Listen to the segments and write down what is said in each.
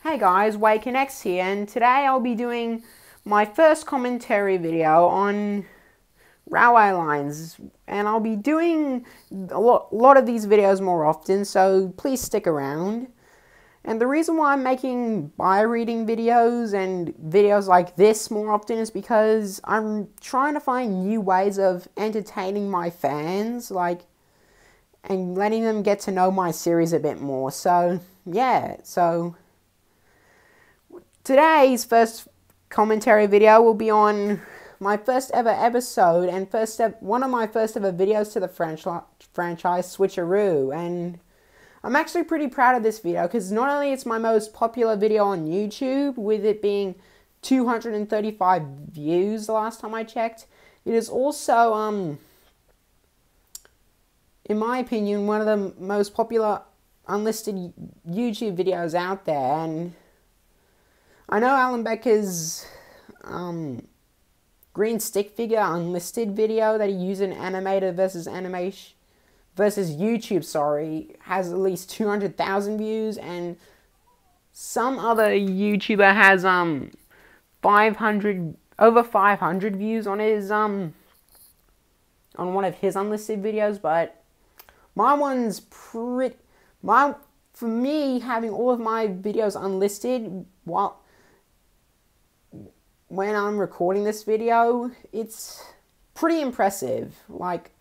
Hey guys, WakeNX here, and today I'll be doing my first commentary video on railway lines, and I'll be doing a lot of these videos more often, so please stick around. And the reason why I'm making bio-reading videos and videos like this more often is because I'm trying to find new ways of entertaining my fans, and letting them get to know my series a bit more. So, yeah, today's first commentary video will be on my first ever episode and one of my first ever videos to the franchise Switcheroo, and I'm actually pretty proud of this video because not only it's my most popular video on YouTube, with it being 235 views the last time I checked, it is also, in my opinion, one of the most popular unlisted YouTube videos out there. And I know Alan Becker's green stick figure unlisted video that he used in animated versus YouTube, has at least 200,000 views, and some other YouTuber has over 500 views on his on one of his unlisted videos. But my one's for me, having all of my videos unlisted when I'm recording this video, it's pretty impressive. Like,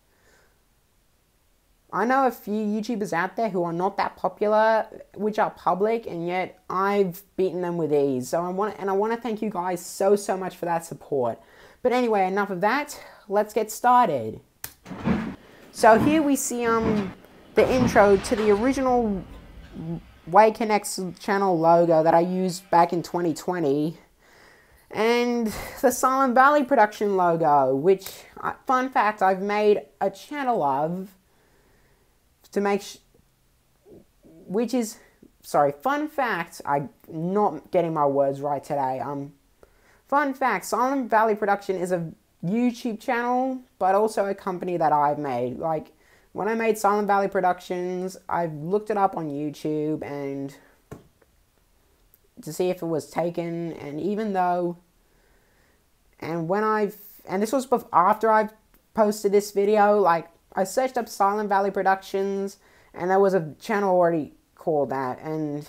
I know a few YouTubers out there who are not that popular, which are public, and yet I've beaten them with ease. So I want to thank you guys so much for that support. But anyway, enough of that. Let's get started. So here we see the intro to the original WakeNX channel logo that I used back in 2020. And the Silent Valley production logo, which, fun fact, I've made a channel of to make fun fact, I'm not getting my words right today. Fun fact, Silent Valley Production is a YouTube channel, but also a company that I've made. Like, when I made Silent Valley Productions, I looked it up on YouTube and to see if it was taken, and this was after I've posted this video, like, I searched up Silent Valley Productions, and there was a channel already called that, and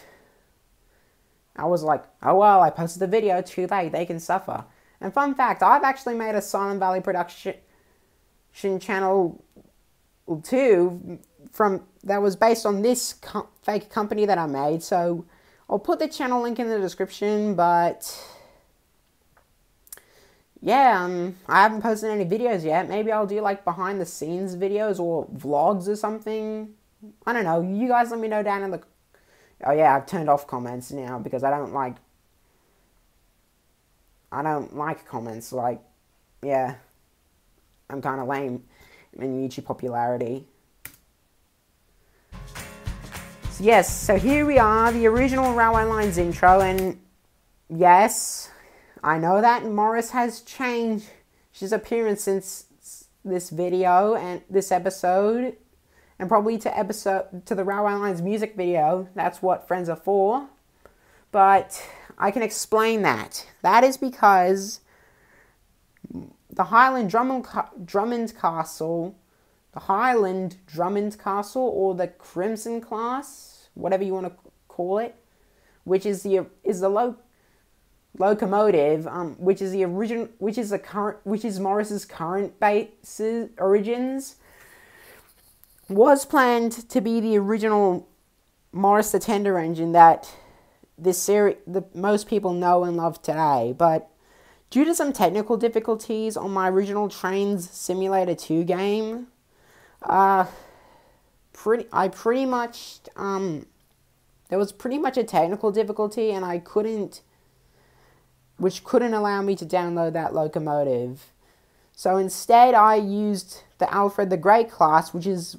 I was like, oh well, I posted the video, too late, they can suffer. And fun fact, I've actually made a Silent Valley Production channel too, that was based on this fake company that I made, so I'll put the channel link in the description. But yeah, I haven't posted any videos yet. Maybe I'll do like behind the scenes videos or vlogs or something. I don't know. You guys let me know down in the... Oh yeah, I've turned off comments now because I don't like comments. Like, yeah, I'm kind of lame in YouTube popularity. So yes, so here we are, the original Railway Lines intro, and yes, I know that Morris has changed his appearance since this video and this episode, and probably to the Railway Lines music video. That's what friends are for. But I can explain that. That is because the Highland Drummond Castle, or the Crimson class, whatever you want to call it, which is the locomotive, which is Morris's current base's origins, was planned to be the original Morris the Tender Engine that most people know and love today. But due to some technical difficulties on my original Trains Simulator 2 game, there was pretty much a technical difficulty, and which couldn't allow me to download that locomotive. So instead I used the Alfred the Great class, which is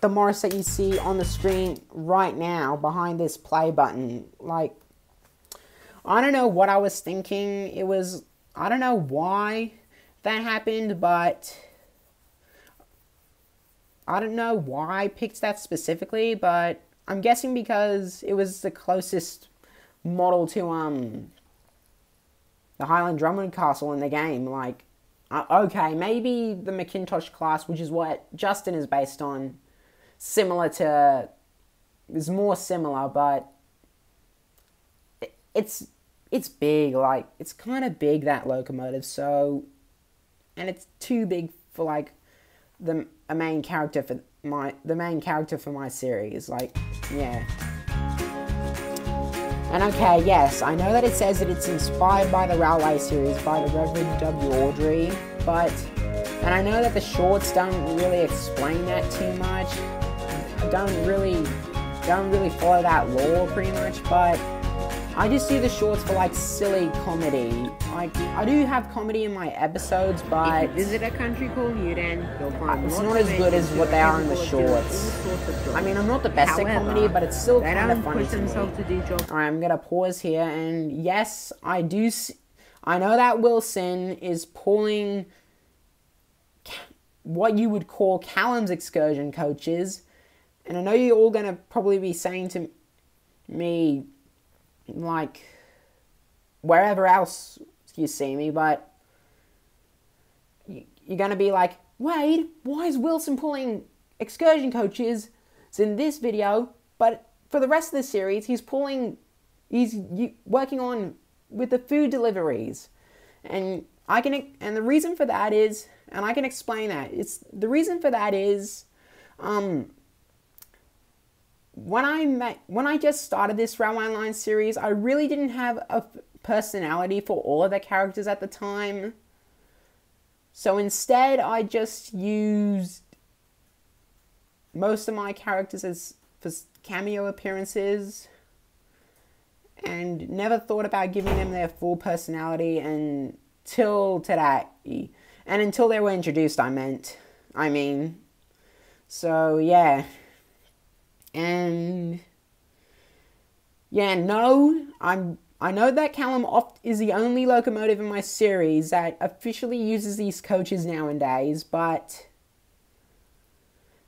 the Morris that you see on the screen right now behind this play button. Like, I don't know what I was thinking. I don't know why that happened, but I don't know why I picked that specifically, but I'm guessing because it was the closest model to the Highland Drummond Castle in the game. Like, okay, maybe the Macintosh class, which is what Justin is based on, is more similar, but it's big. Like, it's kind of big, that locomotive. So, and it's too big for like the main character for my series. Like, yeah. And okay, yes, I know that it says that it's inspired by the Railway series by the Reverend W. Awdry, and I know that the shorts don't really explain that too much. Don't really follow that lore pretty much, but I just do the shorts for like silly comedy. Like, I do have comedy in my episodes, but if you visit a country called Newton, you'll find it's not as good as what they are in the shorts. I mean, I'm not the best at comedy, but it's still kind of funny to me. Alright, I'm gonna pause here, and yes, I know that Wilson is pulling what you would call Callum's excursion coaches, and I know you're all gonna probably be saying to me, like, wherever else you see me, but you're going to be like, Wade, why is Wilson pulling excursion coaches in this video, but for the rest of the series he's working on with the food deliveries? And the reason for that is, and I can explain that, the reason for that is, when I just started this Railway Line series, I really didn't have a personality for all of the characters at the time. So instead, I just used most of my characters for cameo appearances, and never thought about giving them their full personality until today. And until they were introduced, I mean. So, yeah. And yeah, no, I know that Callum Oft is the only locomotive in my series that officially uses these coaches nowadays, but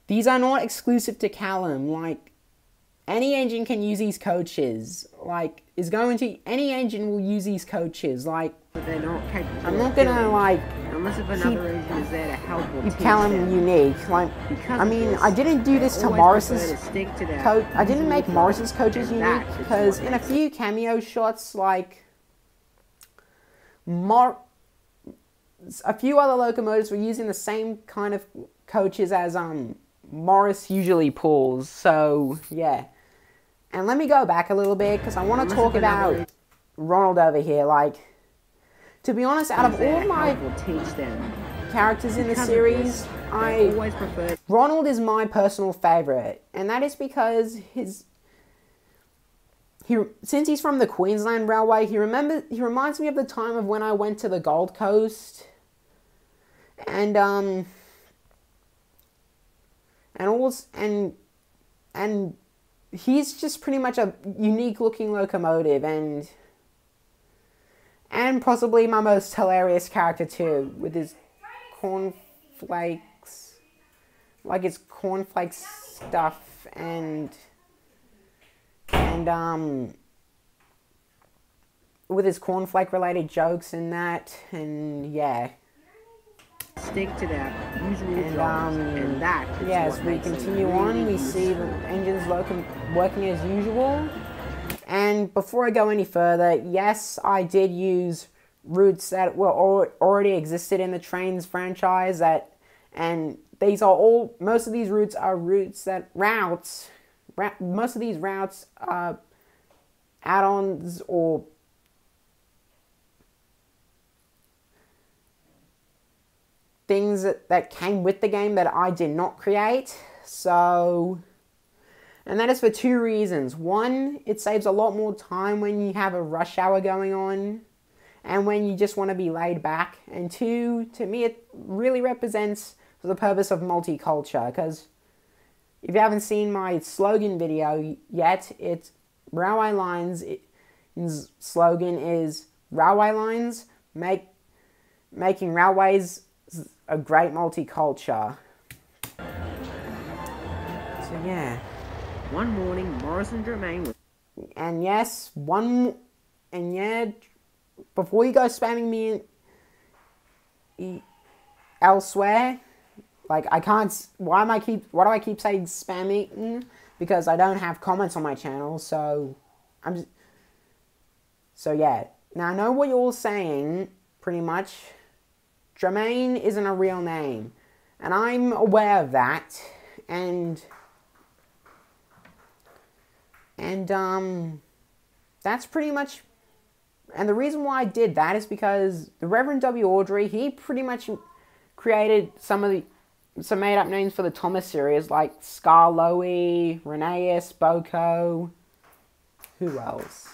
these are not exclusive to Callum. Like, any engine can use these coaches. Like, any engine will use these coaches. Like, but they're not capable. I'm not gonna like. Unless if another engine is there to help or keep Callum unique. Like, I mean, I didn't do this to Morris's coach. I didn't make Morris's coaches unique because in a few cameo shots, like a few other locomotives were using the same kind of coaches as Morris usually pulls. So yeah. And let me go back a little bit because I want to talk about Ronald over here. Like, to be honest, out of all my characters in the series, Ronald is my personal favorite, and that is because since he's from the Queensland Railway, he reminds me of the time of when I went to the Gold Coast, and he's just pretty much a unique looking locomotive, and possibly my most hilarious character too, with his cornflakes, like his cornflakes stuff, and with his cornflake related jokes and that, and yeah. Stick to that usual jobs, and that is as we continue on, we see the engines working as usual. And before I go any further, yes, I did use routes that were already existed in the Trains franchise, and most of these routes are most of these routes are add-ons or things that came with the game that I did not create. So, and that is for two reasons. One, it saves a lot more time when you have a rush hour going on and when you just want to be laid back. And two, to me, it really represents the purpose of multicultural, because if you haven't seen my slogan video yet, it's Railway Lines. Its slogan is Railway Lines, making railways a great multicultural. So yeah. One morning, Morris and Germain And yes, and yeah, before you go spamming me elsewhere, like I can't, why do I keep saying spamming? Because I don't have comments on my channel, so yeah. Now I know what you're all saying, pretty much. Jermaine isn't a real name, and I'm aware of that, and that's pretty much, and the reason why I did that is because the Reverend W. Audrey, he pretty much created some made-up names for the Thomas series, like Scarloey, Rheneas, Boko, who else?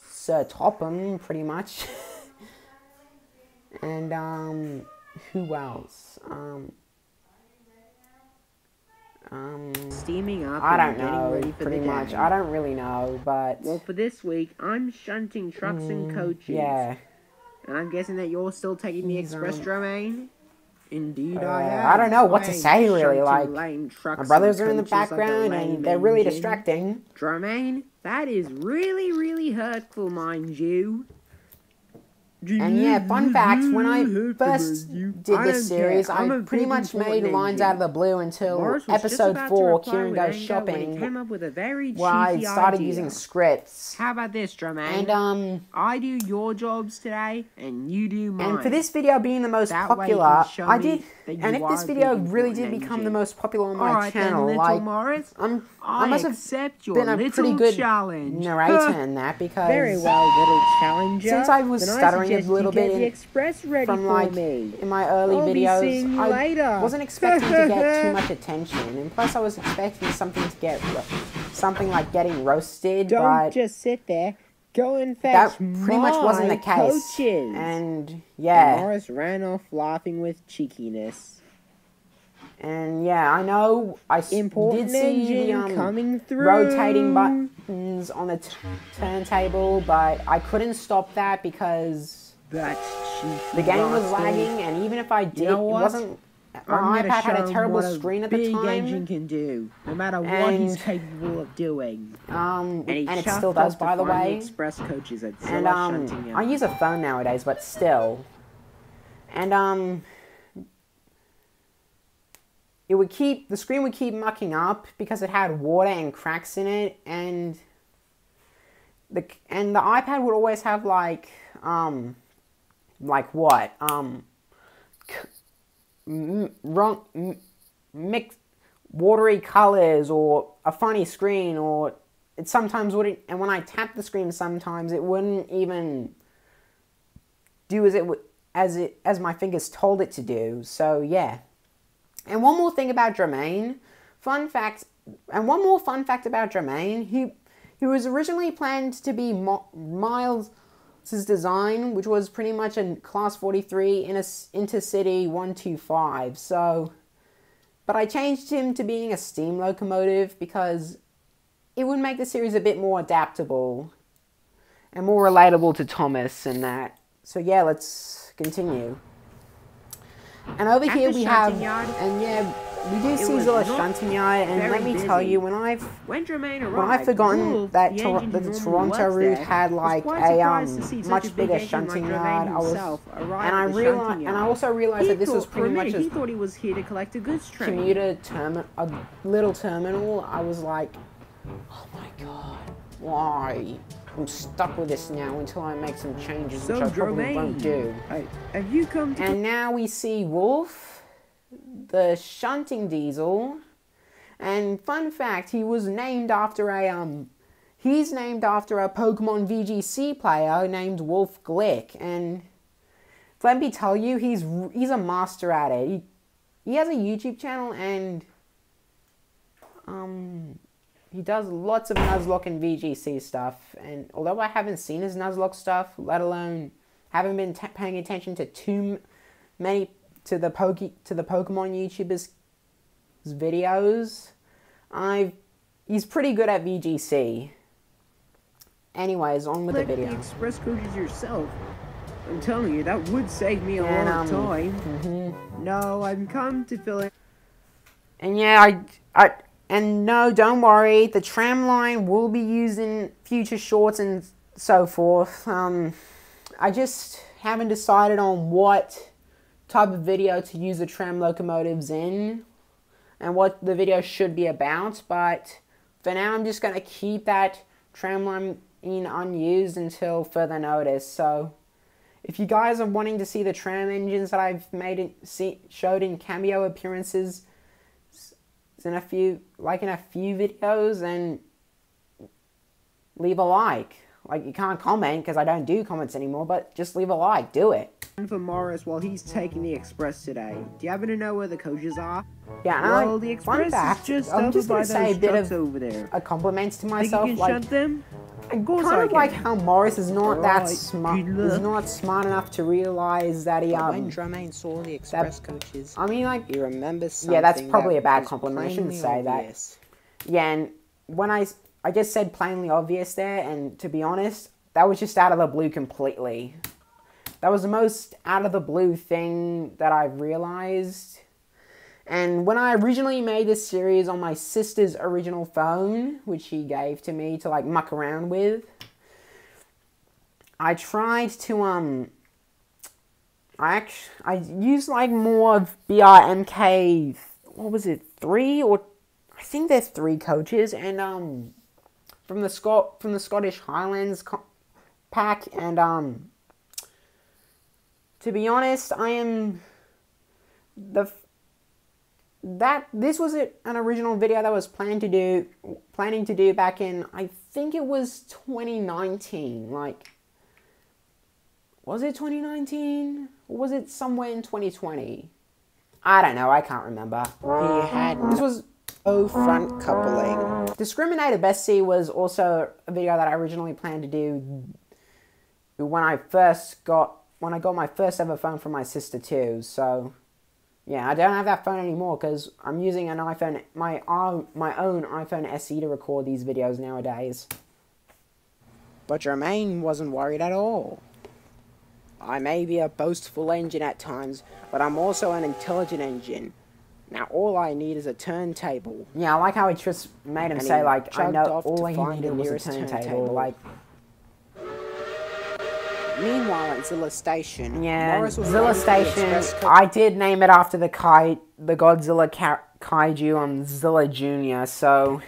Sir Topham, pretty much. And, who else? Steaming up. I don't and getting know, ready for pretty the much. day. I don't really know, but... Well, for this week, I'm shunting trucks and coaches. Yeah. And I'm guessing that you're still taking the express domain? Indeed I am. I don't know what to I am say, really. shunting Like, lame trucks my brothers and are in the coaches like a background, lame and they're really engine. distracting. Jermaine, that is really, really hurtful, mind you. And yeah, fun fact, when I first did this series, I pretty much made lines out of the blue until episode 4, Kieran Goes Shopping, where I started using scripts. How about this, Jermaine? And, I do your jobs today, and you do mine. and for this video being the most popular, I did, and if this video really did become the most popular on my channel, then, like, Morris, I must have been a pretty good narrator in that, because very well, little challenger. Since I was stuttering a little bit from like in my early videos, I wasn't expecting to get too much attention, and plus I was expecting something to get something like getting roasted. Don't just sit there. Go and fetch that pretty much wasn't the case. Coaches. And yeah, and Morris ran off laughing with cheekiness. And yeah, I know I Important did see the coming through. rotating buttons on the turntable, but I couldn't stop that because the game was lagging, and even if I did, it wasn't. My iPad had a terrible screen at the time. Big engine can do, no matter what he's capable of doing. And it still does, by the way. Express coaches at and I use a phone nowadays, but still. And the screen would keep mucking up because it had water and cracks in it, and the iPad would always have like what? Mixed watery colors, or a funny screen, or it sometimes wouldn't, and when I tapped the screen sometimes it wouldn't even do as my fingers told it to do. So yeah. And one more thing about Jermaine, one more fun fact about Jermaine, he was originally planned to be Miles' design, which was pretty much a Class 43 in a Intercity 125. So, but I changed him to being a steam locomotive because it would make the series a bit more adaptable and more relatable to Thomas and that. So yeah, let's continue. And over here we have, and yeah, we do see Zilla shunting yard, and let me tell you, when I've forgotten that the Toronto route had like a much bigger shunting yard, I also realized that this was pretty much he thought he was here to collect a goods train. Commuter a little terminal. I was like, oh my god, why? I'm stuck with this now until I make some changes, which I probably won't do. Have you come to... And now we see Wolf, the shunting diesel, and fun fact, he's named after a Pokemon VGC player named Wolf Glick, and let me tell you, he's a master at it. He has a YouTube channel, and he does lots of Nuzlocke and VGC stuff, and although I haven't seen his Nuzlocke stuff, let alone haven't been paying attention to too many to the Pokemon YouTubers' videos, he's pretty good at VGC. Anyways, on with the video. The express coaches yourself. I'm telling you, that would save me a lot of time. No, I've come to fill in. And yeah, And no, don't worry, the tram line will be used in future shorts and so forth. I just haven't decided on what type of video to use the tram locomotives in and what the video should be about, but for now I'm just going to keep that tram line in unused until further notice. So if you guys are wanting to see the tram engines that I've showed in cameo appearances in a few videos, then leave a like. Like, you can't comment because I don't do comments anymore, but just leave a like. Do it. And for Morris, while he's taking the express today, do you happen to know where the coaches are? Yeah, well, the express is just I'm over just by gonna say a those bit trucks of over there. a compliment to Think myself. you can Like, shunt them? kind I of like can. how Morris is not that Alright, smart. good luck. Is not smart enough to realize that he When Jermaine saw the express coaches, I mean, like, he remembers something. yeah, that's probably that a bad was compliment. I shouldn't plainly say obvious. that. Yeah, and when I just said plainly obvious there, and to be honest, that was just out of the blue completely. That was the most out of the blue thing that I've realized. And when I originally made this series on my sister's original phone, which she gave to me to like muck around with, I tried to I used like more of BRMK, what was it, 3 or I think there's 3 coaches, and from the Scottish Highlands pack, and to be honest, this was an original video that I was planning to do back in, I think it was 2019. Like, was it 2019? Or was it somewhere in 2020? I don't know, I can't remember. This was front coupling. Discriminated Bestie was also a video that I originally planned to do when I got my first ever phone from my sister too. So yeah, I don't have that phone anymore because I'm using an iPhone, my own iPhone SE to record these videos nowadays. But Jermaine wasn't worried at all. I may be a boastful engine at times, but I'm also an intelligent engine. Now all I need is a turntable. Yeah, I like how he just made him say, like, I know all he needed was a turntable. Like, meanwhile at Zilla Station, yeah, Morris was Zilla Station, I did name it after the Godzilla kaiju, Zilla Jr., so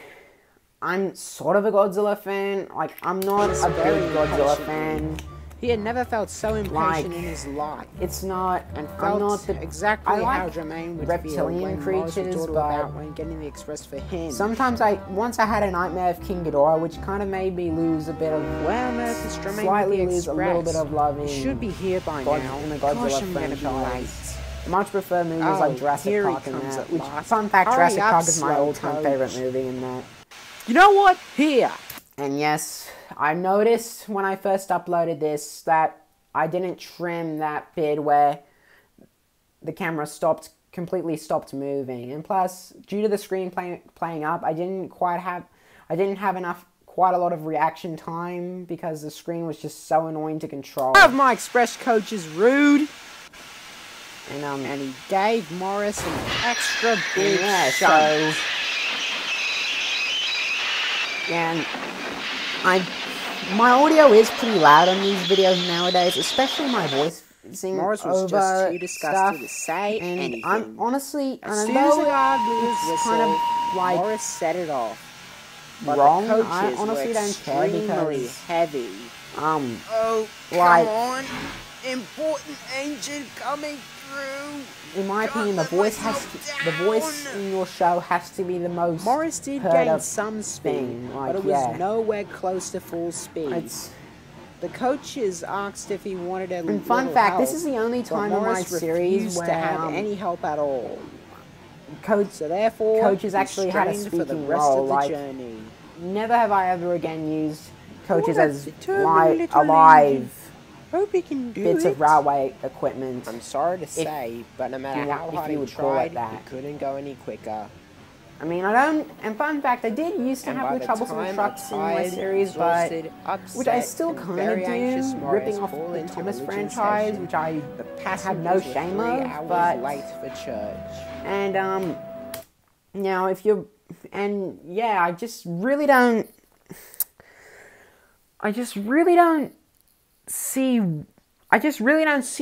I'm sort of a Godzilla fan. Like, I'm not a big Godzilla fan. He had never felt so impatient in his life. It's not, and I'm not felt exactly how Jermaine would reptilian feel when creatures, Morris would but about when getting the express for him. Sometimes once I had a nightmare of King Ghidorah, which kind of made me lose a bit of, where on earth is Jermaine slightly with the lose a little bit of love in. He should be here by now. In the Gosh, Godzilla I'm gonna be franchise. I much prefer movies like Jurassic here he Park and comes that. at Which, last. fun fact, Hurry Jurassic up, Park is my slow all-time coach. favorite movie in that. You know what? Here. And yes, I noticed when I first uploaded this that I didn't trim that bit where the camera completely stopped moving. And plus, due to the screen playing up, I didn't have quite a lot of reaction time because the screen was just so annoying to control. One of my express coaches rude. And he gave Morris an extra big shunt. And my audio is pretty loud on these videos nowadays, especially my voice. Morris was just too disgusted to say and anything. I'm honestly, as soon as the guard blew his whistle, kind of like Morris set it off. But wrong. The I honestly don't care because heavy. Oh, like, come on! Important engine coming through. In my opinion, the voice in your show has to be the most. Morris did gain some speed, but it was nowhere close to full speed. The coaches asked if he wanted a little fun fact, help, this is the only time in my series where to have any help at all. So therefore, coaches actually had a speaking for the rest role. of the like, journey. never have I ever again used coaches as alive Hope he can do bits of railway equipment. I'm sorry to say, but no matter how hard he tried, he couldn't go any quicker. I mean, I don't. And fun fact, I did used to have the troublesome trucks in my series, but which I still kind of do, ripping off the Thomas franchise, which I have no shame of. But late for church. and now, if you're and yeah, I just really don't see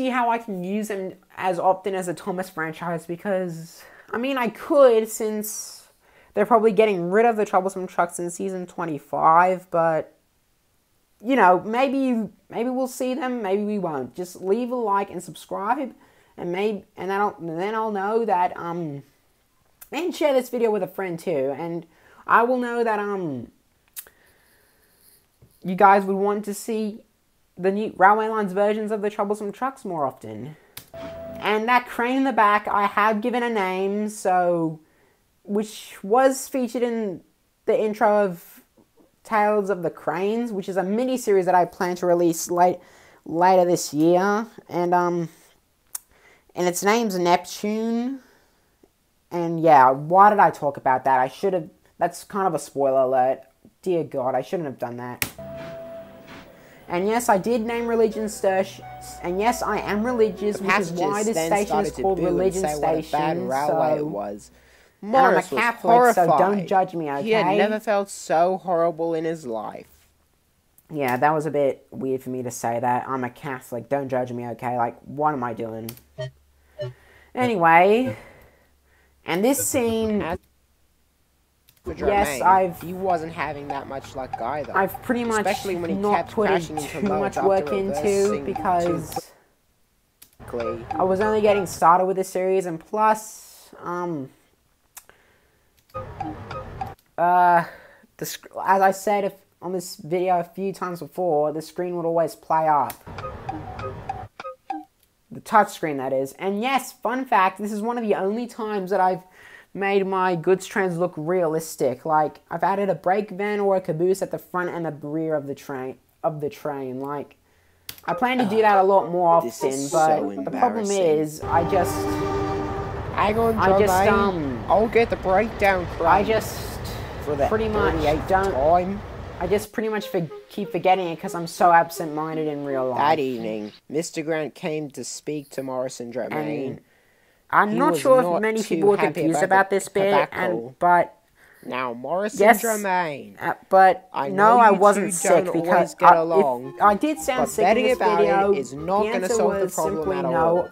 how I can use them as often as a Thomas franchise, because I mean I could, since they're probably getting rid of the troublesome trucks in season 25, but you know, maybe we'll see them, maybe we won't. Just leave a like and subscribe, and then I'll know that and share this video with a friend too, and I will know that you guys would want to see the new Railway Lines versions of the troublesome trucks more often. And that crane in the back, I have given a name, which was featured in the intro of Tales of the Cranes, which is a mini-series that I plan to release later this year, and its name's Neptune. And yeah, why did I talk about that? I should have. That's kind of a spoiler alert. Dear God, I shouldn't have done that. And yes, I did name Religion Station. And yes, I am religious, which is why this station is called Religion Station. Railway it was. And I'm a Catholic, so don't judge me, okay? He had never felt so horrible in his life. Yeah, that was a bit weird for me to say that. I'm a Catholic, don't judge me, okay? Like, what am I doing? Anyway, and this scene... Yes, he wasn't having that much luck either. I've pretty much especially when he not kept put crashing too into much loads work after into, because quickly. I was only getting started with the series, and plus, as I said on this video a few times before, the screen would always play up. The touchscreen, that is. And yes, fun fact, this is one of the only times that I've made my goods trains look realistic. Like, I've added a brake van or a caboose at the front and the rear of the train. Like, I plan to do that a lot more often, but the problem is, Hang on, I'll get the breakdown crane. I just pretty much keep forgetting it because I'm so absent-minded in real life. That evening, Mr. Grant came to speak to Morris and Germain. I'm not sure if many people were confused about this bit, but now Morris and Germain. But I wasn't sick because I did sound sick in this video. Is not going to solve the problem at all.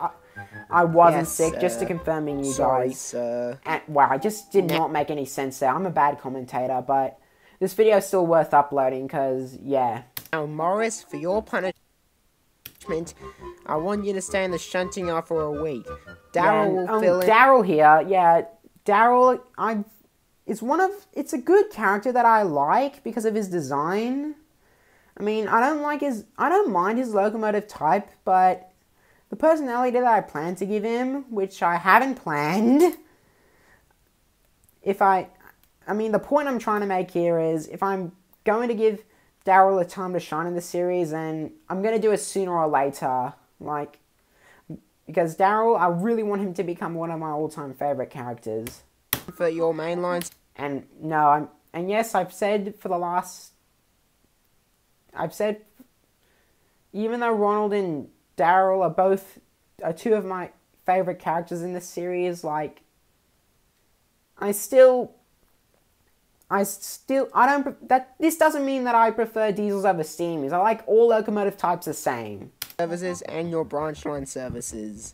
I wasn't sick, just to confirming you guys. Sir. Wow, I just did not make any sense there. I'm a bad commentator, but this video is still worth uploading because, yeah. Now, Morris, for your punishment, I want you to stay in the shunting yard for a week. Daryl will fill in. Daryl here, yeah. Daryl, it's a good character that I like because of his design. I mean, I don't mind his locomotive type, but the personality that I plan to give him, which I haven't planned, the point I'm trying to make here is, if I'm going to give Daryl a time to shine in the series, and I'm going to do it sooner or later, like, because Daryl, I really want him to become one of my all-time favorite characters. For your main lines? And no, yes, even though Ronald and Daryl are two of my favorite characters in this series, like, this doesn't mean that I prefer diesels over steamers. I like all locomotive types the same. Services and your branch line services.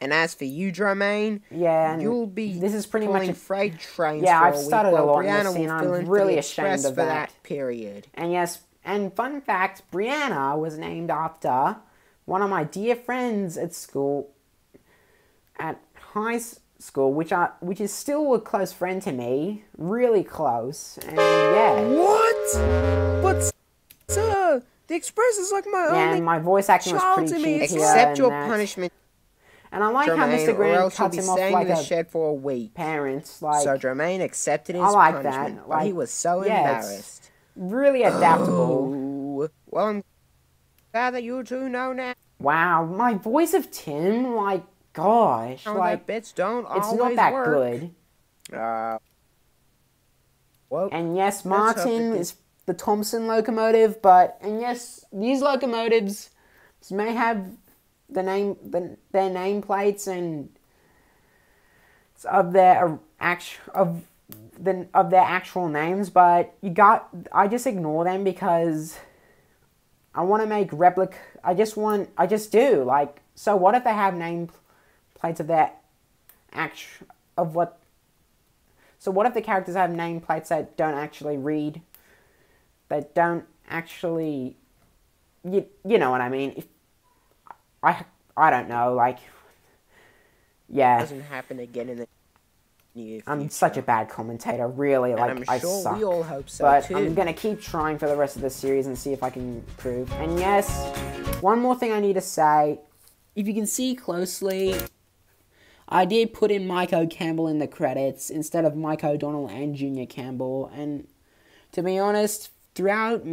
And as for you, Germain, you'll be this is pretty much freight trains. Yeah, for I've started a lot in this Brianna scene. I'm really ashamed of that period. And yes, and fun fact, Brianna was named after one of my dear friends at high school, which is still a close friend to me, really close, and yeah. What? But sir, the Express is like my only and my voice acting was pretty cheap here. Accept your punishment. And I like how Mr. Grant cuts him off like in the shed for a week. Parents, like. So Germain accepted his punishment. That. Like, he was so embarrassed. Really adaptable. Well, I'm glad that you two know now. Wow, my voice of Tim, like, gosh, like, bits don't it's not that work. good. Well, and yes, Martin is the Thompson locomotive, and yes, these locomotives may have their nameplates and of their actual names, but I just ignore them because I want to make I just do, like, so what if they have name plates of their so what if the characters have nameplates that don't actually read, that don't actually, you know what I mean? If, I don't know, like, yeah. It doesn't happen again in the near future. I'm such a bad commentator, really, like, I'm I sure suck. we all hope so, but too. I'm gonna keep trying for the rest of the series and see if I can improve. And yes, one more thing I need to say, if you can see closely, I did put in Mike O'Campbell in the credits instead of Mike O'Donnell and Junior Campbell, and to be honest, throughout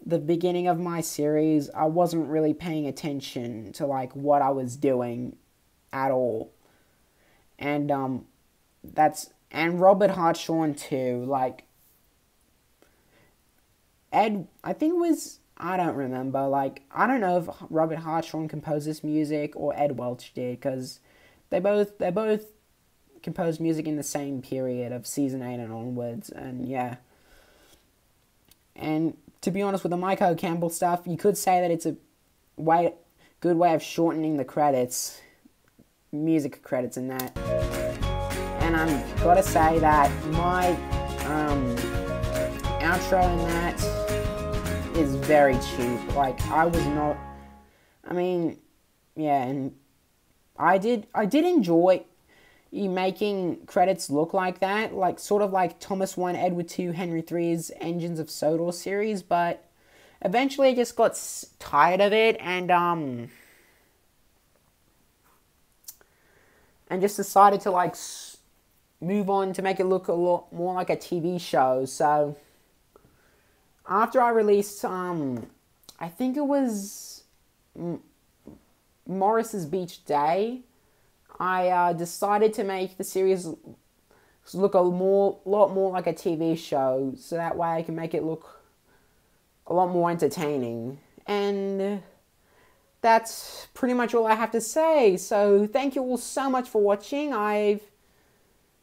the beginning of my series, I wasn't really paying attention to, like, what I was doing at all. And, and Robert Hartshorn too, like, Ed, I think it was, I don't remember, like, I don't know if Robert Hartshorn composed this music or Ed Welch did, because they both composed music in the same period of season 8 and onwards, and yeah. And to be honest, with the Mike O'Campbell stuff, you could say that it's a good way of shortening the credits, music credits and that. And I'm gotta say that my outro in that is very cheap. Like, I mean, yeah, and I did enjoy making credits look like that, like, sort of like Thomas 1, Edward 2, Henry 3's Engines of Sodor series, but eventually I just got tired of it, and just decided to, like, move on to make it look a lot more like a TV show. So after I released, I think it was Morris's Beach Day, I decided to make the series look a lot more like a TV show, so that way I can make it look a lot more entertaining. And that's pretty much all I have to say. So thank you all so much for watching. I've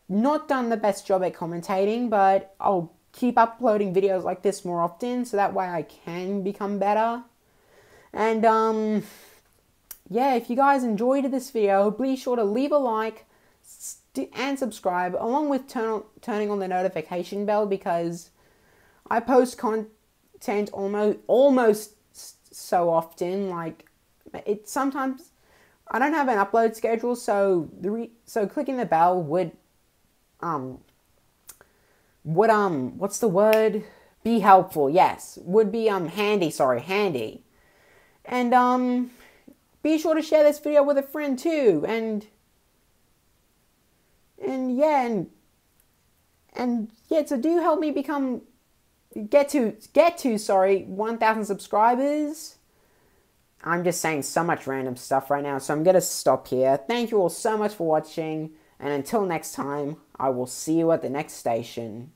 not done the best job at commentating, but I'll keep uploading videos like this more often, so that way I can become better. And yeah, if you guys enjoyed this video, please sure to leave a like and subscribe, along with turning on the notification bell, because I post content almost so often. Like, it sometimes I don't have an upload schedule, so clicking the bell would what's the word? Be helpful. Yes, would be handy. Sorry, handy. And be sure to share this video with a friend too, and yeah, so do help me get to 1,000 subscribers. I'm just saying so much random stuff right now, so I'm gonna stop here. Thank you all so much for watching, and until next time, I will see you at the next station.